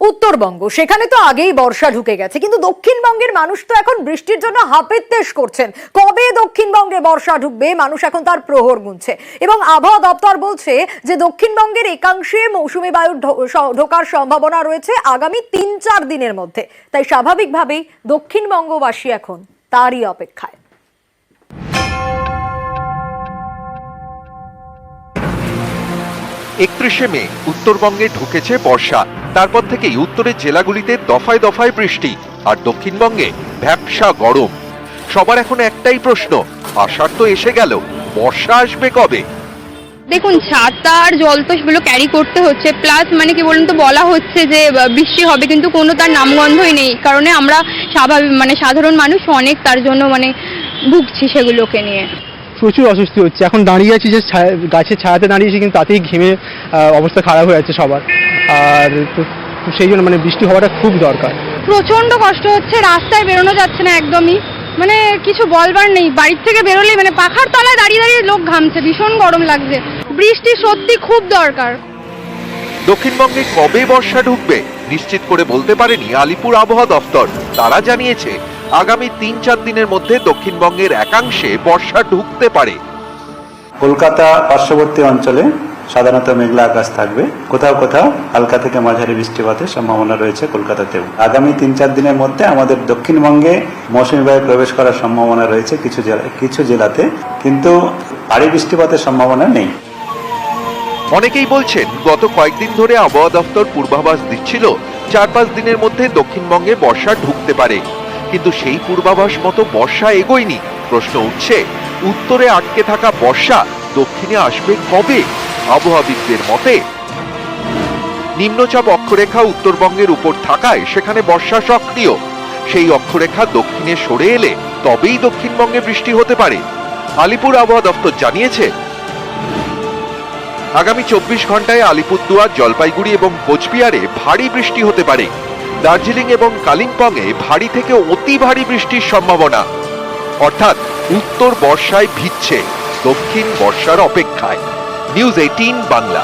উত্তরবঙ্গ, সেখানে তো আগেই বর্ষা ঢুকে গেছে, কিন্তু দক্ষিণবঙ্গের মানুষ তো এখন বৃষ্টির জন্য হাপেত্তেশ করছেন। কবে দক্ষিণবঙ্গে বর্ষা ঢুকবে, মানুষ এখন তার প্রহর গুনছে। এবং আবহাওয়া দপ্তর বলছে যে দক্ষিণবঙ্গের একাংশে মৌসুমী বায়ু ঢোকার সম্ভাবনা রয়েছে আগামী ৩-৪ দিনের মধ্যে। তাই স্বাভাবিকভাবেই দক্ষিণবঙ্গবাসী এখন তারই অপেক্ষায়। ৩১শে মে উত্তরবঙ্গে ঢুকেছে বর্ষা। তারপর থেকেই উত্তরের জেলাগুলিতে দফায় দফায় বৃষ্টি, আর দক্ষিণবঙ্গে ভ্যাপসা গরম। সবার এখন একটাই প্রশ্ন, আষাঢ় তো এসে গেল, বর্ষা আসবে কবে? দেখুন, ছাতা আর জল তো সেগুলো ক্যারি করতে হচ্ছে, প্লাস মানে কি বলুন তো, বলা হচ্ছে যে বৃষ্টি হবে, কিন্তু কোনো তার নামগন্ধই নেই। কারণে আমরা সাধারণ মানুষ অনেক তার জন্য ভুগছি সেগুলোকে নিয়ে। প্রচুর অস্বস্তি হচ্ছে। এখন দাঁড়িয়ে আছি যে গাছের ছায়াতে দাঁড়িয়েছি, কিন্তু তাতেই ঘেমে অবস্থা খারাপ হয়ে যাচ্ছে সবার। আর তো সেই জন্য বৃষ্টি হওয়াটা খুব দরকার। প্রচন্ড কষ্ট হচ্ছে, রাস্তায় বেরোনো যাচ্ছে না একদমই, কিছু বলবার নেই। বাড়ির থেকে বেরোলেই পাখার তলায় দাঁড়িয়ে দাঁড়িয়ে লোক ঘামছে, ভীষণ গরম লাগছে। বৃষ্টি সত্যি খুব দরকার। দক্ষিণবঙ্গে কবে বর্ষা ঢুকবে নিশ্চিত করে বলতে পারেনি আলিপুর আবহাওয়া দপ্তর। তারা জানিয়েছে আগামী ৩-৪ দিনের মধ্যে দক্ষিণবঙ্গের একাংশে বর্ষা ঢুকতে পারে। কলকাতা পার্শ্ববর্তী অঞ্চলে সাধারণত মেঘলা আকাশ থাকবে, কোথাও কোথাও হালকা থেকে মাঝারি বৃষ্টিপাতের সম্ভাবনা রয়েছে কলকাতাতেও। আগামী ৩-৪ দিনের মধ্যে আমাদের দক্ষিণবঙ্গে মৌসুমী বায়ু প্রবেশ করার সম্ভাবনা রয়েছে কিছু জেলাতে, কিন্তু ভারী বৃষ্টিপাতের সম্ভাবনা নেই। অনেকেই বলছেন গত কয়েকদিন ধরে আবহাওয়া দপ্তর পূর্বাভাস দিচ্ছিল ৪-৫ দিনের মধ্যে দক্ষিণবঙ্গে বর্ষা ঢুকতে পারে, কিন্তু সেই পূর্বাভাস মতো বর্ষা এগোয়নি। প্রশ্ন উঠছে, উত্তরে আটকে থাকা বর্ষা দক্ষিণে আসবে কবে? আবহাওয়াবিদদের মতে নিম্নচাপ অক্ষরেখা উত্তরবঙ্গের উপর থাকায় সেখানে বর্ষা সক্রিয়। সেই অক্ষরেখা দক্ষিণে সরে এলে তবেই দক্ষিণবঙ্গে বৃষ্টি হতে পারে। আলিপুর আবহাওয়া দপ্তর জানিয়েছে আগামী ২৪ ঘন্টায় আলিপুরদুয়ার, জলপাইগুড়ি এবং কোচবিহারে ভারী বৃষ্টি হতে পারে। দার্জিলিং এবং কালিম্পংয়ে ভারী থেকে অতি ভারী বৃষ্টির সম্ভাবনা। অর্থাৎ উত্তর বর্ষায় ভিজছে, দক্ষিণ বর্ষার অপেক্ষায়। নিউজ 18 বাংলা।